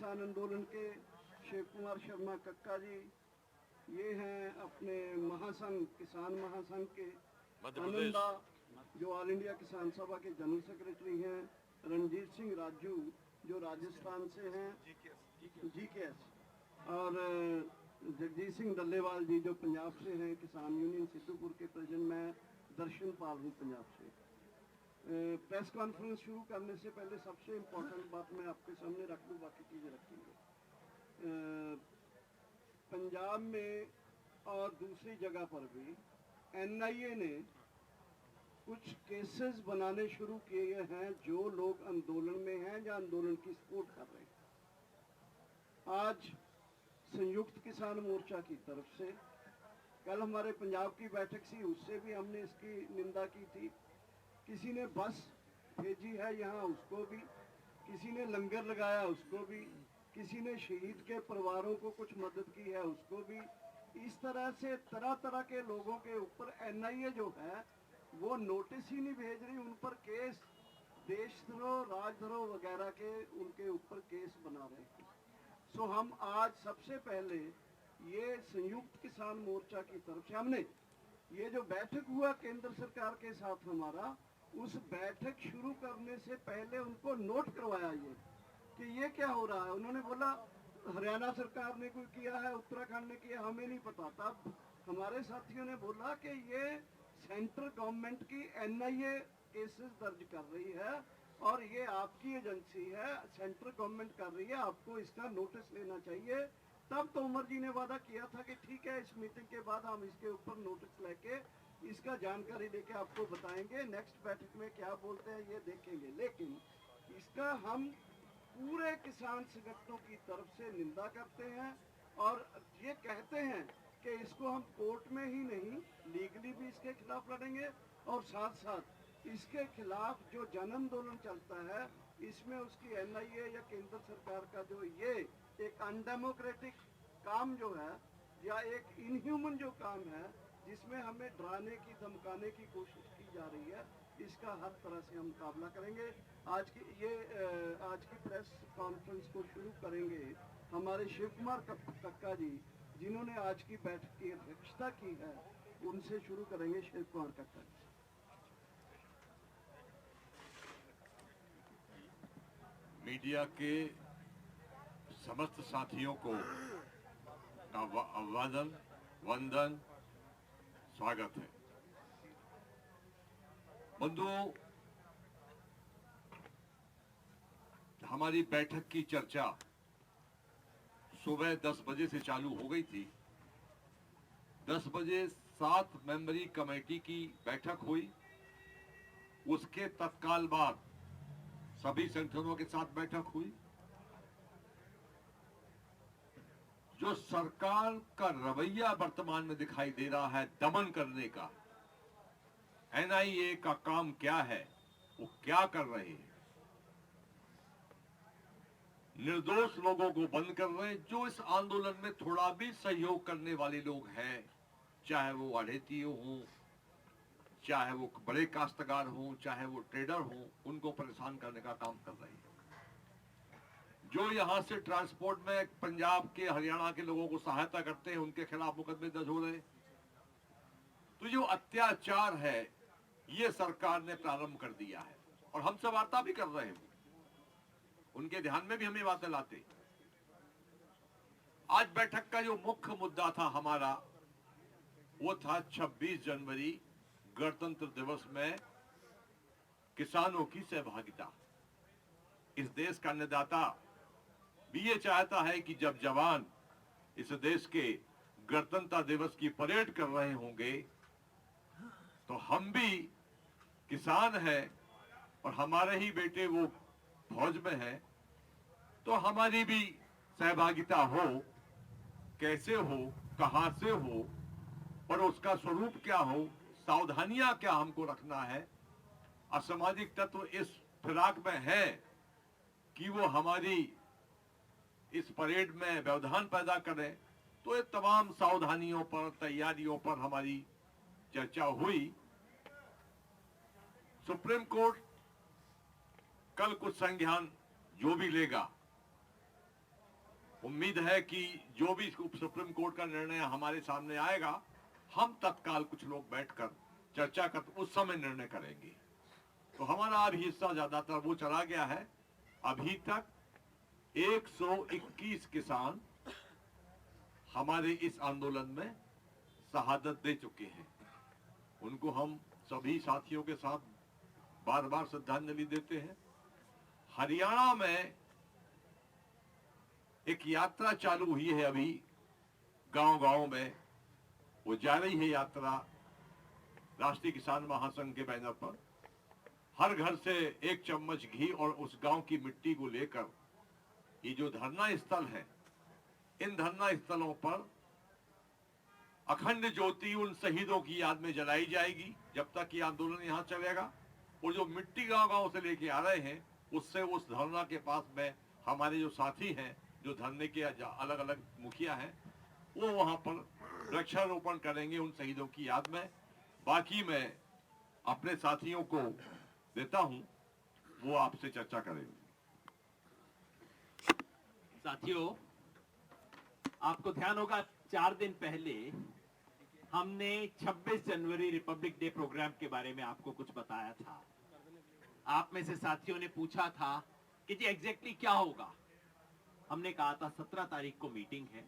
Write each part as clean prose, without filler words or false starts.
किसान आंदोलन के शिव कुमार शर्मा कक्का जी, ये हैं अपने महासंघ किसान महासंघ के आनंदा जो ऑल इंडिया किसान सभा के जनरल सेक्रेटरी हैं, रणजीत सिंह राजू जो राजस्थान से हैं, GKS, और जगजीत सिंह डल्लेवाल जी जो पंजाब से हैं, किसान यूनियन सिद्धूपुर के प्रेसिडेंट। मैं दर्शन पाल हूँ पंजाब से। प्रेस कॉन्फ्रेंस शुरू करने से पहले सबसे इम्पोर्टेंट बात मैं आपके सामने रख दूँ, बाकी चीज़ें रखेंगे। पंजाब में और दूसरी जगह पर भी NIA ने कुछ केसेस बनाने शुरू किए हैं जो लोग आंदोलन में हैं या आंदोलन की सपोर्ट कर रहे हैं। आज संयुक्त किसान मोर्चा की तरफ से कल हमारे पंजाब की बैठक थी, उससे भी हमने इसकी निंदा की थी। किसी ने बस भेजी है यहाँ, उसको भी, किसी ने लंगर लगाया उसको भी, किसी ने शहीद के परिवारों को कुछ मदद की है उसको भी। इस तरह से तरह तरह के लोगों के ऊपर NIA जो है वो नोटिस ही नहीं भेज रही, उन पर केस, देशद्रोह, राजद्रोह वगैरह के उनके ऊपर केस बना रहे हैं। सो हम आज सबसे पहले ये संयुक्त किसान मोर्चा की तरफ से हमने ये जो बैठक हुआ केंद्र सरकार के साथ हमारा, उस बैठक शुरू करने से पहले उनको नोट करवाया ये कि ये क्या हो रहा है। उन्होंने बोला हरियाणा सरकार ने कोई किया है, उत्तराखंड ने किया, हमें नहीं पता। तब हमारे साथियों ने बोला कि ये सेंट्रल गवर्नमेंट की NIA केसेस दर्ज कर रही है और ये आपकी एजेंसी है, सेंट्रल गवर्नमेंट कर रही है, आपको इसका नोटिस लेना चाहिए। तब तोमर जी ने वादा किया था कि ठीक है, इस मीटिंग के बाद हम इसके ऊपर नोटिस लेके इसका जानकारी देके आपको बताएंगे, नेक्स्ट बैठक में क्या बोलते हैं ये देखेंगे। लेकिन इसका हम पूरे किसान संगठनों की तरफ से निंदा करते हैं और ये कहते हैं कि इसको हम कोर्ट में ही नहीं, लीगली भी इसके खिलाफ लड़ेंगे और साथ साथ इसके खिलाफ जो जन आंदोलन चलता है इसमें उसकी NIA या केंद्र सरकार का जो ये एक अनडेमोक्रेटिक काम जो है या एक इनह्यूमन जो काम है जिसमें हमें डराने की, धमकाने की कोशिश की जा रही है, इसका हर तरह से हम मुकाबला करेंगे। आज की प्रेस कॉन्फ्रेंस को शुरू करेंगे हमारे शिव कुमार कक्का जी, जिन्होंने आज की बैठक की अध्यक्षता की है, उनसे शुरू करेंगे। शिव कुमार कक्का जी। मीडिया के समस्त साथियों को अभिवादन, वंदन, स्वागत है। बंधुओं, हमारी बैठक की चर्चा सुबह 10 बजे से चालू हो गई थी। 10 बजे 7 मेंबरी कमेटी की बैठक हुई। उसके तत्काल बाद सभी संगठनों के साथ बैठक हुई। जो सरकार का रवैया वर्तमान में दिखाई दे रहा है दमन करने का, NIA का काम क्या है, वो क्या कर रहे हैं, निर्दोष लोगों को बंद कर रहे हैं। जो इस आंदोलन में थोड़ा भी सहयोग करने वाले लोग हैं, चाहे वो अढ़ेती हों, चाहे वो बड़े काश्तकार हों, चाहे वो ट्रेडर हों, उनको परेशान करने का काम कर रहे हैं। जो यहां से ट्रांसपोर्ट में पंजाब के, हरियाणा के लोगों को सहायता करते हैं, उनके खिलाफ मुकदमे दर्ज हो रहे हैं। तो जो अत्याचार है ये सरकार ने प्रारंभ कर दिया है और हमसे वार्ता भी कर रहे हैं। उनके ध्यान में भी हमें बातें लाते। आज बैठक का जो मुख्य मुद्दा था हमारा, वो था 26 जनवरी गणतंत्र दिवस में किसानों की सहभागिता। इस देश का अन्नदाता भी ये चाहता है कि जब जवान इस देश के गणतंत्र दिवस की परेड कर रहे होंगे तो हम भी किसान हैं और हमारे ही बेटे वो फौज में हैं, तो हमारी भी सहभागिता हो। कैसे हो, कहां से हो और उसका स्वरूप क्या हो, सावधानियां क्या हमको रखना है। असामाजिक तत्व इस फिराक में है कि वो हमारी इस परेड में व्यवधान पैदा करें, तो ये तमाम सावधानियों पर, तैयारियों पर हमारी चर्चा हुई। सुप्रीम कोर्ट कल कुछ संज्ञान जो भी लेगा, उम्मीद है कि जो भी सुप्रीम कोर्ट का निर्णय हमारे सामने आएगा, हम तत्काल कुछ लोग बैठकर चर्चा कर उस समय निर्णय करेंगे। तो हमारा अब हिस्सा ज्यादातर वो चला गया है। अभी तक 121 किसान हमारे इस आंदोलन में शहादत दे चुके हैं। उनको हम सभी साथियों के साथ बार बार श्रद्धांजलि देते हैं। हरियाणा में एक यात्रा चालू हुई है अभी गांव-गांव में। वो जा रही है यात्रा राष्ट्रीय किसान महासंघ के बैनर पर। हर घर से एक चम्मच घी और उस गांव की मिट्टी को लेकर ये जो धरना स्थल है, इन धरना स्थलों पर अखंड ज्योति उन शहीदों की याद में जलाई जाएगी जब तक ये आंदोलन यहाँ चलेगा। और जो मिट्टी गांव-गांव से लेके आ रहे हैं, उससे उस धरना के पास में हमारे जो साथी हैं, जो धरने के अलग अलग मुखिया हैं, वो वहां पर वृक्षारोपण करेंगे उन शहीदों की याद में। बाकी मैं अपने साथियों को देता हूं, वो आपसे चर्चा करेंगे। साथियों, आपको ध्यान होगा 4 दिन पहले हमने 26 जनवरी रिपब्लिक डे प्रोग्राम के बारे में आपको कुछ बताया था। आप में से साथियों ने पूछा था कि जी एग्जैक्टली क्या होगा। हमने कहा था 17 तारीख को मीटिंग है,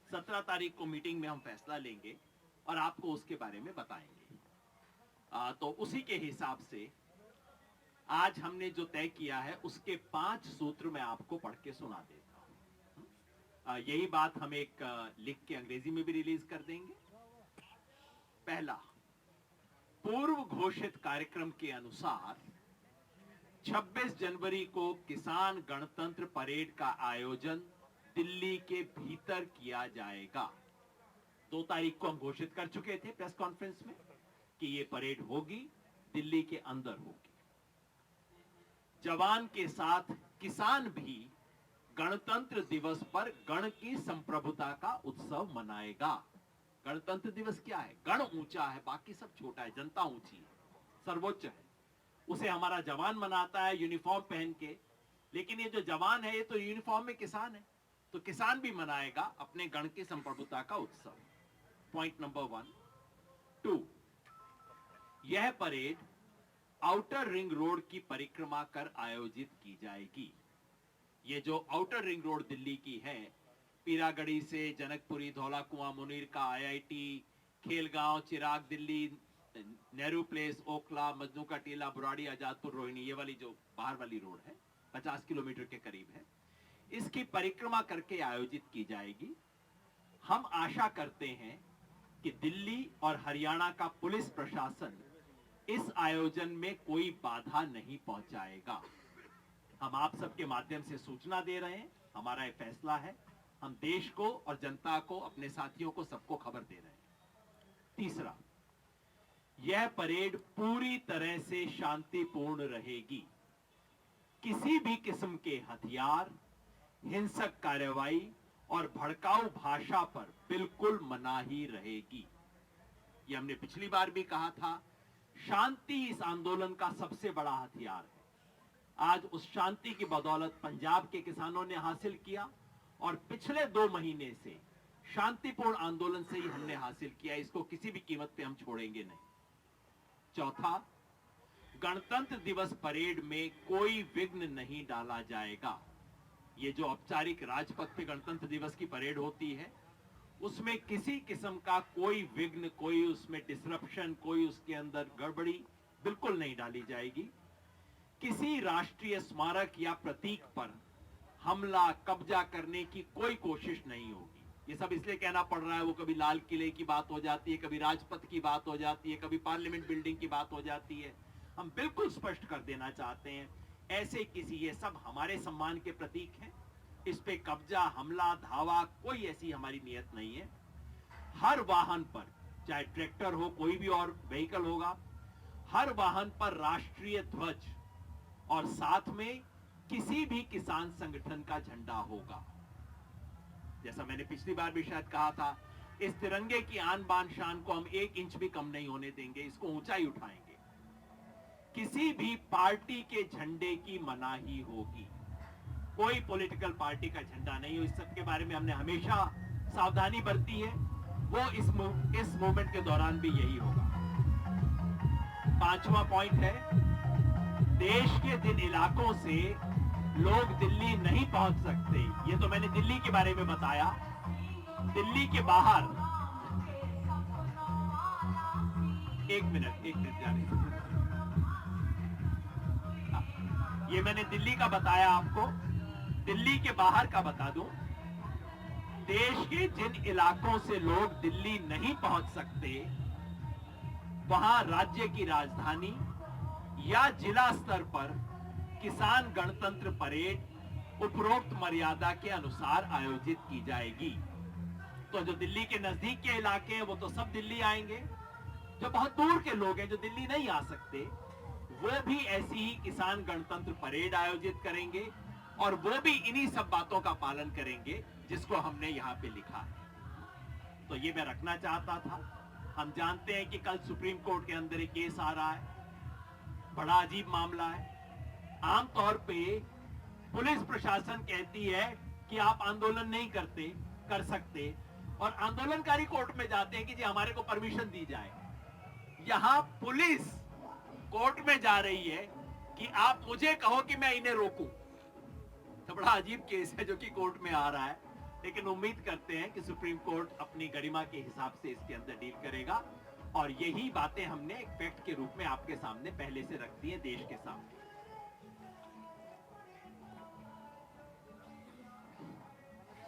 17 तारीख को मीटिंग में हम फैसला लेंगे और आपको उसके बारे में बताएंगे। तो उसी के हिसाब से आज हमने जो तय किया है उसके 5 सूत्र मैं आपको पढ़ के सुना देता हूं। यही बात हम एक लिख के अंग्रेजी में भी रिलीज कर देंगे। पहला, पूर्व घोषित कार्यक्रम के अनुसार 26 जनवरी को किसान गणतंत्र परेड का आयोजन दिल्ली के भीतर किया जाएगा। 2 तारीख को हम घोषित कर चुके थे प्रेस कॉन्फ्रेंस में कि ये परेड होगी, दिल्ली के अंदर होगी। जवान के साथ किसान भी गणतंत्र दिवस पर गण की संप्रभुता का उत्सव मनाएगा। गणतंत्र दिवस क्या है? गण ऊंचा है, बाकी सब छोटा है, जनता ऊंची है, सर्वोच्च है। उसे हमारा जवान मनाता है यूनिफॉर्म पहन के, लेकिन ये जो जवान है ये तो यूनिफॉर्म में किसान है, तो किसान भी मनाएगा अपने गण की संप्रभुता का उत्सव। Point number 1। 2, यह परेड आउटर रिंग रोड की परिक्रमा कर आयोजित की जाएगी। ये जो आउटर रिंग रोड दिल्ली की है, पीरागढ़ी से जनकपुरी, धौला कुआं, मुनीर का, IIT, खेलगांव, चिराग दिल्ली, नेहरू प्लेस, ओखला, मजनू का टीला, बुराड़ी, आजादपुर, रोहिणी, ये वाली जो बाहर वाली रोड है 50 किलोमीटर के करीब है, इसकी परिक्रमा करके आयोजित की जाएगी। हम आशा करते हैं कि दिल्ली और हरियाणा का पुलिस प्रशासन इस आयोजन में कोई बाधा नहीं पहुंचाएगा। हम आप सबके माध्यम से सूचना दे रहे हैं, हमारा यह फैसला है। हम देश को और जनता को, अपने साथियों को, सबको खबर दे रहे हैं। तीसरा, यह परेड पूरी तरह से शांतिपूर्ण रहेगी। किसी भी किस्म के हथियार, हिंसक कार्रवाई और भड़काऊ भाषा पर बिल्कुल मनाही रहेगी। यह हमने पिछली बार भी कहा था। शांति इस आंदोलन का सबसे बड़ा हथियार है। आज उस शांति की बदौलत पंजाब के किसानों ने हासिल किया और पिछले 2 महीने से शांतिपूर्ण आंदोलन से ही हमने हासिल किया। इसको किसी भी कीमत पे हम छोड़ेंगे नहीं। चौथा, गणतंत्र दिवस परेड में कोई विघ्न नहीं डाला जाएगा। ये जो औपचारिक राजपथ पे गणतंत्र दिवस की परेड होती है, उसमें किसी किस्म का कोई विघ्न, कोई उसमें डिसरप्शन, कोई उसके अंदर गड़बड़ी बिल्कुल नहीं डाली जाएगी। किसी राष्ट्रीय स्मारक या प्रतीक पर हमला, कब्जा करने की कोई कोशिश नहीं होगी। ये सब इसलिए कहना पड़ रहा है, वो कभी लाल किले की बात हो जाती है, कभी राजपथ की बात हो जाती है, कभी पार्लियामेंट बिल्डिंग की बात हो जाती है। हम बिल्कुल स्पष्ट कर देना चाहते हैं, ऐसे किसी, ये सब हमारे सम्मान के प्रतीक हैं। इस पे कब्जा, हमला, धावा, कोई ऐसी हमारी नियत नहीं है। हर वाहन पर, चाहे ट्रैक्टर हो, कोई भी और व्हीकल होगा, हर वाहन पर राष्ट्रीय ध्वज और साथ में किसी भी किसान संगठन का झंडा होगा। जैसा मैंने पिछली बार भी शायद कहा था, इस तिरंगे की आन बान शान को हम 1 इंच भी कम नहीं होने देंगे, इसको ऊंचाई उठाएंगे। किसी भी पार्टी के झंडे की मनाही होगी। कोई पॉलिटिकल पार्टी का झंडा नहीं हो। इस सब के बारे में हमने हमेशा सावधानी बरती है, वो इस मूवमेंट के दौरान भी यही होगा। 5वां पॉइंट है, देश के जिन इलाकों से लोग दिल्ली नहीं पहुंच सकते, ये तो मैंने दिल्ली के बारे में बताया। दिल्ली के बाहर, एक मिनट जाने, ये मैंने दिल्ली का बताया आपको। दिल्ली के बाहर का बता दूं, देश के जिन इलाकों से लोग दिल्ली नहीं पहुंच सकते, वहां राज्य की राजधानी या जिला स्तर पर किसान गणतंत्र परेड उपरोक्त मर्यादा के अनुसार आयोजित की जाएगी। तो जो दिल्ली के नजदीक के इलाके हैं वो तो सब दिल्ली आएंगे, जो बहुत दूर के लोग हैं जो दिल्ली नहीं आ सकते, वो भी ऐसी ही किसान गणतंत्र परेड आयोजित करेंगे और वो भी इन्हीं सब बातों का पालन करेंगे जिसको हमने यहाँ पे लिखा है। तो ये मैं रखना चाहता था। हम जानते हैं कि कल सुप्रीम कोर्ट के अंदर एक केस आ रहा है, बड़ा अजीब मामला है। आमतौर पे पुलिस प्रशासन कहती है कि आप आंदोलन नहीं कर सकते, और आंदोलनकारी कोर्ट में जाते हैं कि जी हमारे को परमिशन दी जाए। यहां पुलिस कोर्ट में जा रही है कि आप मुझे कहो कि मैं इन्हें रोकूं। तो बड़ा अजीब केस है जो कि कोर्ट में आ रहा है, लेकिन उम्मीद करते हैं कि सुप्रीम कोर्ट अपनी गरिमा के हिसाब से इसके अंदर डील करेगा। और यही बातें हमने एक फैक्ट के रूप में आपके सामने पहले से रख दी है, देश के सामने।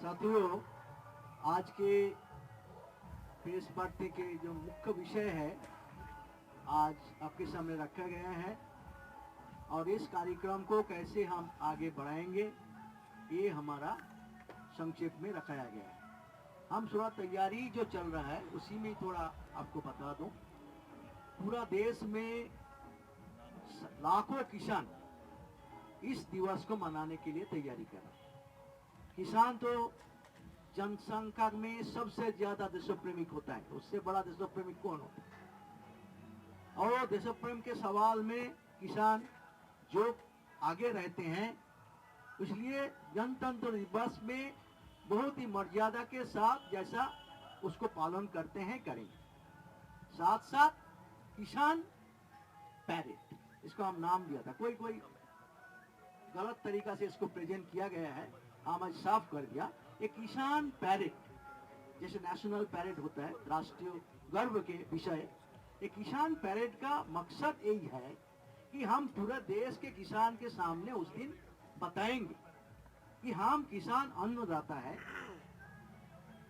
साथियों, आज के प्रेस वार्ता के जो मुख्य विषय है आज आपके सामने रखा गया है, और इस कार्यक्रम को कैसे हम आगे बढ़ाएंगे ये हमारा संक्षेप में रखाया गया है। हम थोड़ा तैयारी जो चल रहा है उसी में थोड़ा आपको बता दूं। पूरा देश में लाखों किसान इस दिवस को मनाने के लिए तैयारी कर रहे हैं। किसान तो जनसंख्या में सबसे ज्यादा देशप्रेमिक होता है, उससे बड़ा देशप्रेमिक कौन होता है? और देशप्रेम के सवाल में किसान जो आगे रहते हैं, इसलिए गणतंत्र दिवस में बहुत ही मर्यादा के साथ जैसा उसको पालन करते हैं करेंगे। साथ साथ किसान पैरेड, इसको हम नाम दिया था, कोई गलत तरीका से इसको प्रेजेंट किया गया है, हम आज साफ कर दिया। एक किसान पैरेड, जैसे नेशनल पैरेड होता है राष्ट्रीय गर्व के विषय, एक किसान पैरेड का मकसद यही है कि हम पूरे देश के किसान के सामने उस दिन बताएंगे कि हम किसान अन्नदाता है,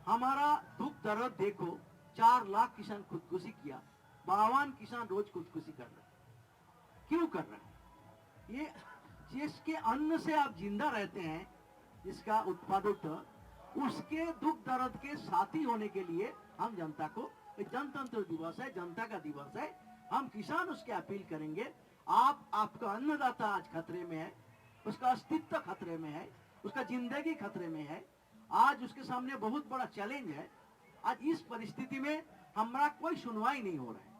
हमारा दुख दर्द देखो। 4 लाख किसान खुदकुशी किया, 52 किसान रोज खुदकुशी कर रहे हैं। क्यों कर रहे हैं? ये जिसके अन्न से आप जिंदा रहते हैं, जिसका उत्पादक, उसके दुख दर्द के साथी होने के लिए हम जनता को, जनतंत्र दिवस है, जनता का दिवस है, हम किसान उसके अपील करेंगे। आपका अन्नदाता आज खतरे में है, उसका अस्तित्व खतरे में है, उसका जिंदगी खतरे में है। आज उसके सामने बहुत बड़ा चैलेंज है। आज इस परिस्थिति में हमारा कोई सुनवाई नहीं हो रहा है,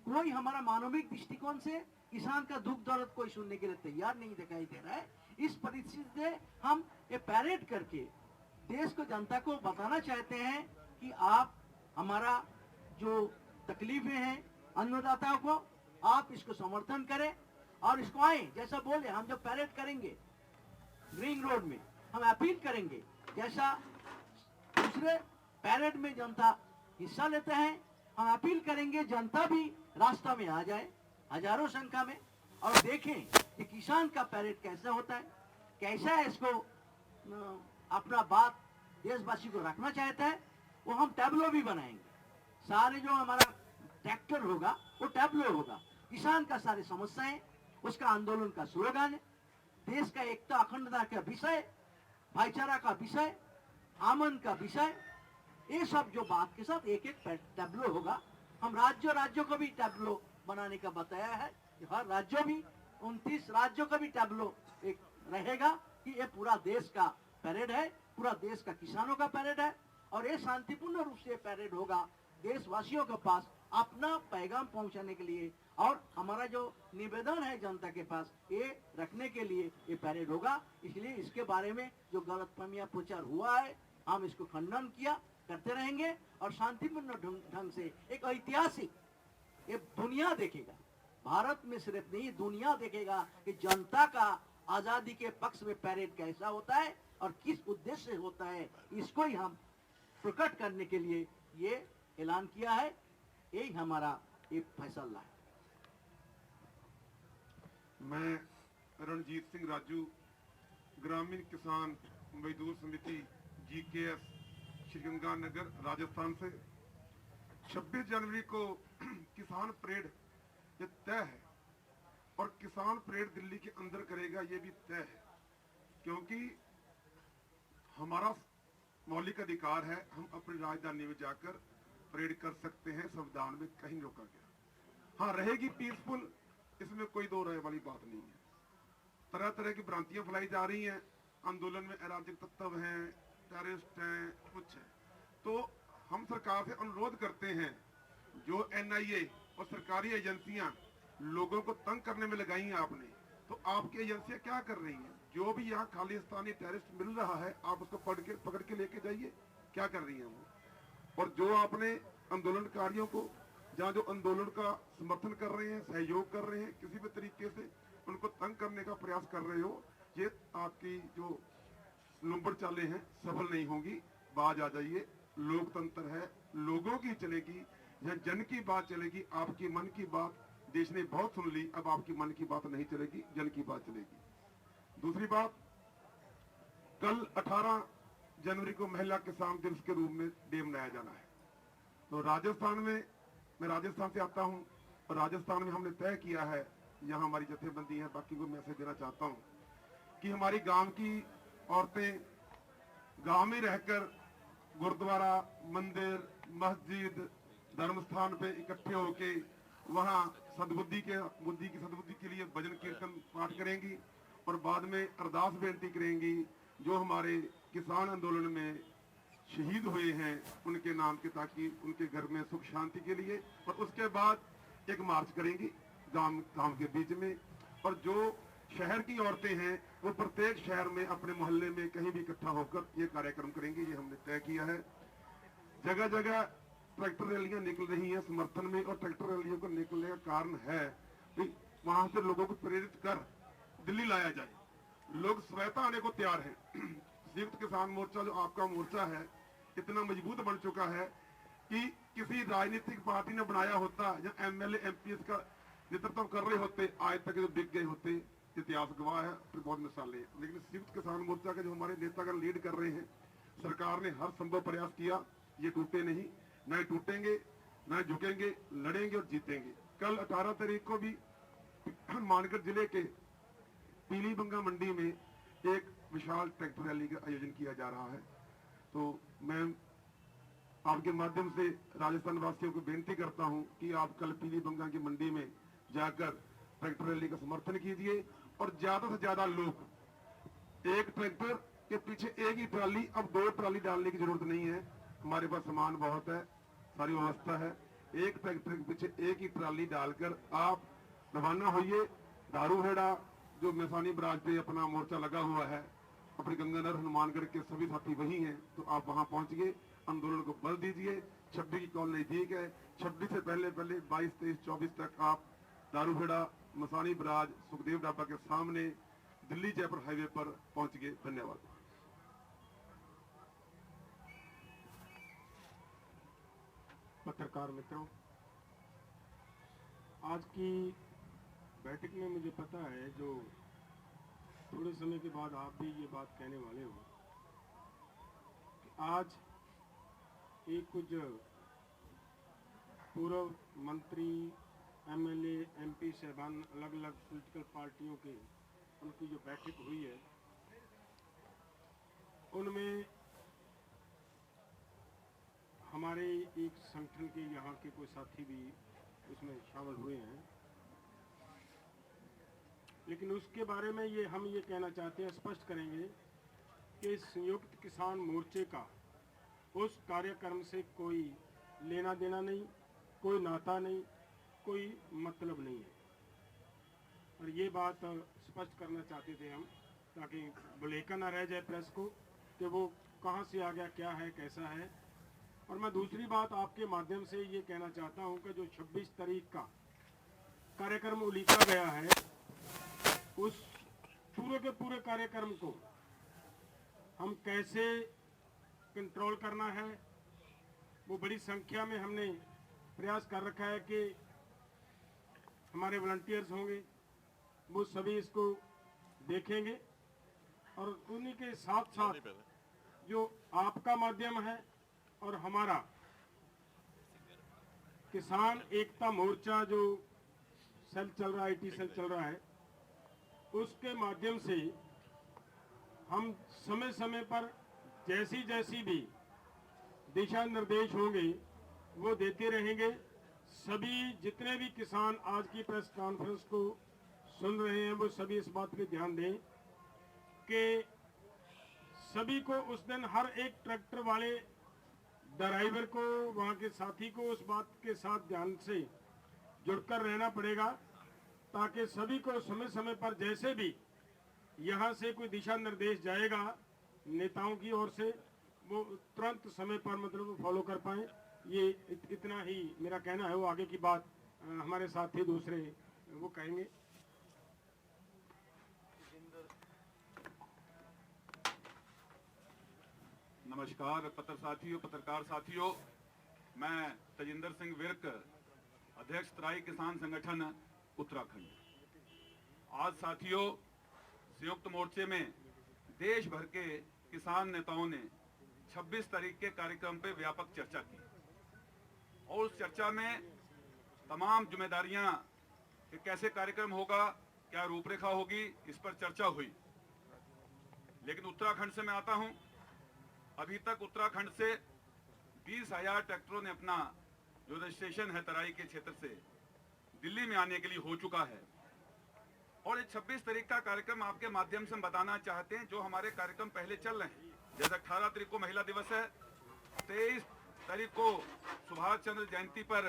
कोई हमारा मानविक दृष्टिकोण से किसान का दुख दर्द कोई सुनने के लिए तैयार नहीं दिखाई दे रहा है। इस परिस्थिति से हम ये पैरेड करके देश को, जनता को बताना चाहते हैं कि आप हमारा जो तकलीफें हैं अन्नदाताओं को, आप इसको समर्थन करें और इसको आए। जैसा बोले, हम जब पैरेड करेंगे ग्रीन रोड में, हम अपील करेंगे जैसा दूसरे पैरेड में जनता हिस्सा लेते हैं, हम अपील करेंगे जनता भी रास्ता में आ जाए हजारों संख्या में, और देखें कि किसान का पैरेड कैसा होता है, कैसा है। इसको अपना बात देशवासी को रखना चाहता है, वो हम टैबलो भी बनाएंगे। सारे जो हमारा ट्रैक्टर होगा वो टैबलो होगा, किसान का सारी समस्याएं, उसका आंदोलन का स्लोगन, देश का एकता अखंडता का विषय, भाईचारा का विषय, आमन का विषय, ये सब जो बात के साथ एक एक टैबलो होगा। हम राज्यों को भी टैबलो बनाने का बताया है, हर राज्यों भी 29 राज्यों का भी टैबलो एक रहेगा कि ये पूरा देश का पैरेड है, पूरा देश का किसानों का पैरेड है, और ये शांतिपूर्ण रूप से पैरेड होगा। देशवासियों के पास अपना पैगाम पहुंचाने के लिए और हमारा जो निवेदन है जनता के पास, ये रखने के लिए ये परेड होगा। इसलिए इसके बारे में जो गलतफहमियां प्रचार हुआ है, हम इसको खंडन करते रहेंगे और शांतिपूर्ण ढंग से एक ऐतिहासिक, ये दुनिया देखेगा, भारत में सिर्फ नहीं दुनिया देखेगा कि जनता का आजादी के पक्ष में परेड कैसा होता है और किस उद्देश्य से होता है। इसको ही हम प्रकट करने के लिए ये ऐलान किया है। यही हमारा ये फैसला है। मैं रणजीत सिंह राजू, ग्रामीण किसान मजदूर समिति GKS श्रीगंगानगर राजस्थान से 26 जनवरी को किसान परेड ये तय है और किसान परेड दिल्ली के अंदर करेगा ये भी तय है, क्योंकि हमारा मौलिक अधिकार है, हम अपनी राजधानी में जाकर परेड कर सकते हैं, संविधान में कहीं रोका गया। हाँ, रहेगी पीसफुल, इसमें कोई दो राय वाली बात नहीं है। तरह तरह की भ्रांतियां फैलाई जा रही हैं, आंदोलन में अराजक तत्व हैं, टेररिस्ट हैं, कुछ है। तो हम सरकार से अनुरोध करते हैं, जो NIA और सरकारी एजेंसियां लोगों को तंग करने में लगाई हैं आपने, तो आपकी एजेंसियां क्या कर रही हैं? जो भी यहाँ खालिस्तानी टेररिस्ट मिल रहा है, आप उसको पकड़ के लेके जाइए, क्या कर रही हैं वो? और जो आपने आंदोलनकारियों को, जहाँ जो आंदोलन का समर्थन कर रहे हैं, सहयोग कर रहे हैं, किसी भी तरीके से उनको तंग करने का प्रयास कर रहे हो, ये आपकी जो लुम्बड़ चालें हैं सफल नहीं होंगी। बाज आ जाइए, लोकतंत्र है, लोगों की चलेगी, यहाँ जन की बात चलेगी। आपकी मन की बात देश ने बहुत सुन ली, अब आपकी मन की बात नहीं चलेगी, जन की बात चलेगी। दूसरी बात, कल 18 जनवरी को महिला किसान दिवस के रूप में डे मनाया जाना है। तो राजस्थान में, मैं राजस्थान से आता हूं और राजस्थान में हमने तय किया है, यहाँ हमारी जथेबंदी है, बाकी को मैसेज देना चाहता हूं कि हमारी गांव की औरतें गांव में रहकर गुरुद्वारा, मंदिर, मस्जिद, धर्म स्थान पे इकट्ठे होके वहां बुद्धि की सद्बुद्धि के लिए भजन कीर्तन पाठ करेंगी और बाद में अरदास बेनती करेंगी, जो हमारे किसान आंदोलन में शहीद हुए हैं उनके नाम के, ताकि उनके घर में सुख शांति के लिए। और उसके बाद एक मार्च करेंगी गांव के बीच में। और जो शहर की औरतें हैं वो प्रत्येक शहर में, अपने मोहल्ले में कहीं भी इकट्ठा होकर ये कार्यक्रम करेंगे, ये हमने तय किया है। जगह जगह ट्रैक्टर रैलियां निकल रही हैं समर्थन में, और ट्रैक्टर रैलियों को निकलने का कारण है कि वहां से लोगों को प्रेरित कर दिल्ली लाया जाए। लोग स्वतः आने को तैयार हैं। संयुक्त किसान मोर्चा जो आपका मोर्चा है, इतना मजबूत बन चुका है कि किसी राजनीतिक पार्टी ने बनाया होता या MLA MPs का नेतृत्व कर रहे होते, आज तक जो बिक गए होते, इतिहास गवाह है, फिर बहुत मिसालें। लेकिन संयुक्त किसान मोर्चा के जो हमारे नेतागण लीड कर रहे हैं, सरकार ने हर संभव प्रयास किया, ये टूटे नहीं, न टूटेंगे, न झुकेंगे, लड़ेंगे और जीतेंगे। कल 18 तारीख को भी मानगढ़ जिले के पीलीबंगा मंडी में एक विशाल ट्रैक्टर रैली का आयोजन किया जा रहा है। तो मैं आपके माध्यम से राजस्थान वासियों को बेनती करता हूं कि आप कल पीलीबंगा की मंडी में जाकर ट्रैक्टर रैली का समर्थन कीजिए और ज्यादा से ज्यादा लोग, एक ट्रैक्टर के पीछे एक ही ट्राली, अब 2 ट्राली डालने की जरूरत नहीं है, हमारे पास सामान बहुत है, सारी व्यवस्था है। एक ट्रैक्टर के पीछे एक ही ट्राली डालकर आप रवाना होइए। दारूहेड़ा जो मैसानी बराज पे अपना मोर्चा लगा हुआ है, अपने गंगानगर हनुमानगढ़ के सभी साथी वही हैं, तो आप वहां पहुंचिए, आंदोलन को बल दीजिए। 26 की कॉल नजदीक है, 26 से पहले 22, 23, 24 तक आप दारूहेड़ा, मसानी बराज, सुखदेव ढाबा के सामने दिल्ली जयपुर हाईवे पर पहुंचिए। धन्यवाद। पत्रकार मित्रों, आज की बैठक में मुझे पता है, जो थोड़े समय के बाद आप भी ये बात कहने वाले हो, कि आज एक कुछ पूर्व मंत्री, MLA MP साहबान, अलग अलग पॉलिटिकल पार्टियों के, उनकी जो बैठक हुई है, उनमें हमारे एक संगठन के यहाँ के कोई साथी भी उसमें शामिल हुए हैं। लेकिन उसके बारे में हम ये कहना चाहते हैं, स्पष्ट करेंगे कि संयुक्त किसान मोर्चे का उस कार्यक्रम से कोई लेना देना नहीं, कोई नाता नहीं। कोई मतलब नहीं है। और ये बात स्पष्ट करना चाहते थे हम, ताकि बुलेखा ना रह जाए प्रेस को कि वो कहाँ से आ गया, क्या है, कैसा है। और मैं दूसरी बात आपके माध्यम से ये कहना चाहता हूँ कि जो 26 तारीख का कार्यक्रम उलीका गया है, उस पूरे के पूरे कार्यक्रम को हम कैसे कंट्रोल करना है, वो बड़ी संख्या में हमने प्रयास कर रखा है कि हमारे वॉलंटियर्स होंगे, वो सभी इसको देखेंगे। और उन्हीं के साथ साथ जो आपका माध्यम है और हमारा किसान एकता मोर्चा जो सेल चल रहा है, आईटी सेल चल रहा है, उसके माध्यम से हम समय समय पर जैसी भी दिशा निर्देश होंगे वो देते रहेंगे। सभी जितने भी किसान आज की प्रेस कॉन्फ्रेंस को सुन रहे हैं, वो सभी इस बात पे ध्यान दें कि सभी को उस दिन हर एक ट्रैक्टर वाले ड्राइवर को, वहां के साथी को उस बात के साथ ध्यान से जुड़कर रहना पड़ेगा, ताकि सभी को समय समय पर जैसे भी यहां से कोई दिशा निर्देश जाएगा नेताओं की ओर से, वो तुरंत समय पर मतलब फॉलो कर पाए। ये इतना ही मेरा कहना है। वो आगे की बात हमारे साथी दूसरे वो कहेंगे। नमस्कार पत्रकार साथियों, मैं तजिंदर सिंह विर्क, अध्यक्ष तराई किसान संगठन उत्तराखंड। आज साथियों, संयुक्त मोर्चे में देश भर के किसान नेताओं ने 26 तारीख के कार्यक्रम पे व्यापक चर्चा की और उस चर्चा में तमाम जिम्मेदारियां कि कैसे कार्यक्रम होगा, क्या रूपरेखा होगी, इस पर चर्चा हुई। लेकिन उत्तराखंड से मैं आता हूं, अभी तक उत्तराखंड से 20,000 ट्रैक्टरों ने अपना जो रजिस्ट्रेशन है तराई के क्षेत्र से दिल्ली में आने के लिए हो चुका है। और ये 26 तारीख का कार्यक्रम आपके माध्यम से हम बताना चाहते हैं, जो हमारे कार्यक्रम पहले चल रहे हैं। जैसे 18 तारीख को महिला दिवस है, 23 तारीख को सुभाष चंद्र जयंती पर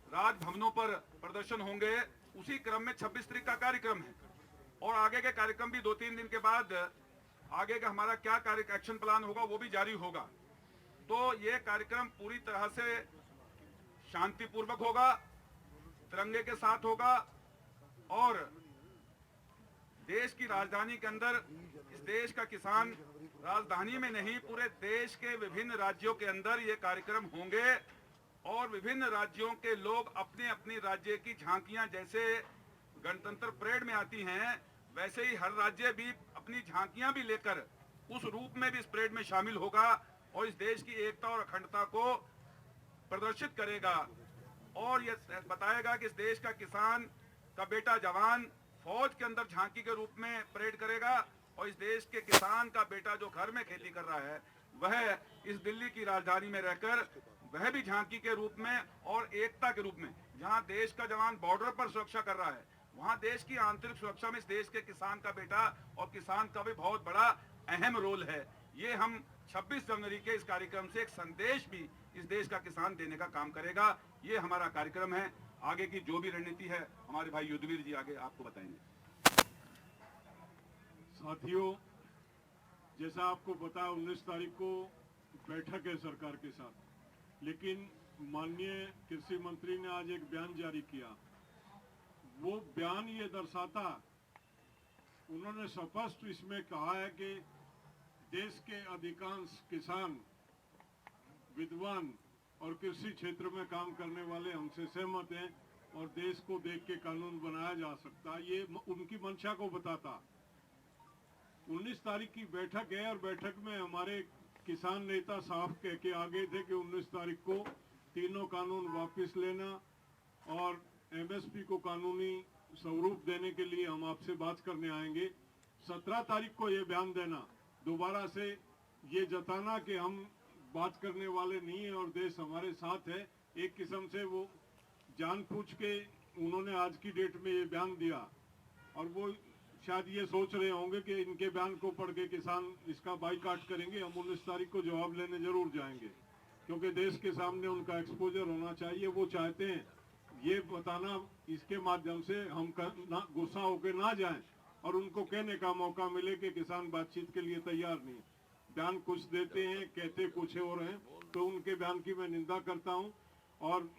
राजभवनों पर प्रदर्शन होंगे, उसी क्रम में 26 तारीख का कार्यक्रम है। और आगे के कार्यक्रम भी 2-3 दिन के बाद आगे का हमारा क्या एक्शन प्लान होगा वो भी जारी होगा। तो ये कार्यक्रम पूरी तरह से शांतिपूर्वक होगा, तिरंगे के साथ होगा और देश की राजधानी के अंदर, इस देश का किसान राजधानी में नहीं पूरे देश के विभिन्न राज्यों के अंदर ये कार्यक्रम होंगे और विभिन्न राज्यों के लोग अपने अपने राज्य की झांकियां जैसे गणतंत्र परेड में आती हैं, वैसे ही हर राज्य भी अपनी झांकियां भी लेकर उस रूप में भी इस परेड में शामिल होगा और इस देश की एकता और अखंडता को प्रदर्शित करेगा और ये बताएगा कि इस देश का किसान का बेटा जवान फौज के अंदर झांकी के रूप में परेड करेगा और इस देश के किसान का बेटा जो घर में खेती कर रहा है वह इस दिल्ली की राजधानी में रहकर वह भी झांकी के रूप में और एकता के रूप में, जहां देश का जवान बॉर्डर पर सुरक्षा कर रहा है, वहां देश की आंतरिक सुरक्षा में इस देश के किसान का बेटा और किसान का भी बहुत बड़ा अहम रोल है। ये हम 26 जनवरी के इस कार्यक्रम से एक संदेश भी इस देश का किसान देने का काम करेगा। ये हमारा कार्यक्रम है। आगे की जो भी रणनीति है हमारे भाई युद्धवीर जी आगे आपको बताएंगे। साथियों, जैसा आपको पता है 19 तारीख को बैठक है सरकार के साथ, लेकिन माननीय कृषि मंत्री ने आज एक बयान जारी किया। वो बयान ये दर्शाता, उन्होंने स्पष्ट इसमें कहा है कि देश के अधिकांश किसान, विद्वान और कृषि क्षेत्र में काम करने वाले हमसे सहमत हैं और देश को देख के कानून बनाया जा सकता है। ये उनकी मंशा को बताता। 19 तारीख की बैठक है और बैठक में हमारे किसान नेता साफ कह के आगे थे कि 19 तारीख को तीनों कानून वापस लेना और एमएसपी को कानूनी स्वरूप देने के लिए हम आपसे बात करने आएंगे। 17 तारीख को ये बयान देना, दोबारा से ये जताना कि हम बात करने वाले नहीं है और देश हमारे साथ है। एक किस्म से वो जानबूझ के उन्होंने आज की डेट में ये बयान दिया और वो शायद ये सोच रहे होंगे कि इनके बयान को पढ़ के किसान इसका बाइकाट करेंगे। हम 19 तारीख को जवाब लेने जरूर जाएंगे, क्योंकि देश के सामने उनका एक्सपोजर होना चाहिए। वो चाहते हैं ये बताना, इसके माध्यम से हम गुस्सा होकर ना जाएं और उनको कहने का मौका मिले कि किसान बातचीत के लिए तैयार नहीं है। बयान कुछ देते हैं, कहते कुछ और हैं, तो उनके बयान की मैं निंदा करता हूं और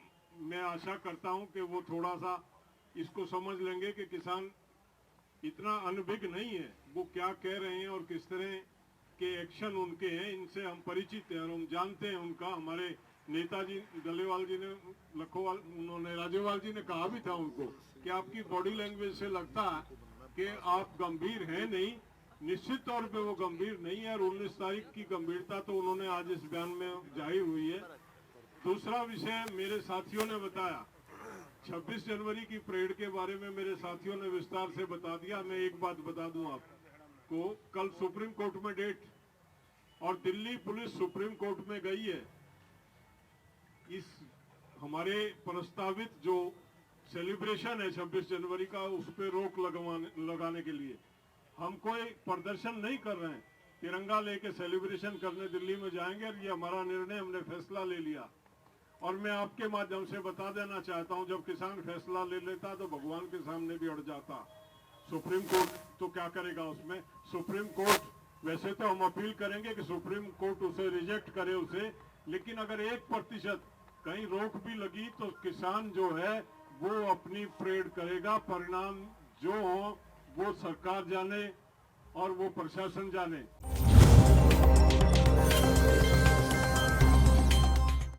मैं आशा करता हूं कि वो थोड़ा सा इसको समझ लेंगे कि किसान इतना अनभिज्ञ नहीं है। वो क्या कह रहे हैं और किस तरह के एक्शन उनके हैं, इनसे हम परिचित हैं और हम जानते हैं उनका। हमारे नेताजी डलेवाल जी ने, लखोवाल, उन्होंने राजेवाल जी ने कहा भी था उनको कि आपकी बॉडी लैंग्वेज से लगता है कि आप गंभीर हैं नहीं। निश्चित तौर पे वो गंभीर नहीं है और 19 तारीख की गंभीरता तो उन्होंने आज इस बयान में जाहिर हुई है। दूसरा विषय मेरे साथियों ने बताया, 26 जनवरी की परेड के बारे में मेरे साथियों ने विस्तार से बता दिया। मैं एक बात बता दूं आपको, कल सुप्रीम कोर्ट में डेट और दिल्ली पुलिस सुप्रीम कोर्ट में गई है इस हमारे प्रस्तावित जो सेलिब्रेशन है 26 जनवरी का, उस पर रोक लगाने के लिए। हम कोई प्रदर्शन नहीं कर रहे हैं, तिरंगा लेके सेलिब्रेशन करने दिल्ली में जाएंगे और ये हमारा निर्णय, हमने फैसला ले लिया। और मैं आपके माध्यम से बता देना चाहता हूं, जब किसान फैसला ले लेता तो भगवान के सामने भी अड़ जाता। सुप्रीम कोर्ट तो क्या करेगा उसमें? सुप्रीम कोर्ट, वैसे तो हम अपील करेंगे कि सुप्रीम कोर्ट उसे रिजेक्ट करे उसे, लेकिन अगर 1% कहीं रोक भी लगी तो किसान जो है वो अपनी परेड करेगा। परिणाम जो हो वो सरकार जाने और वो प्रशासन जाने।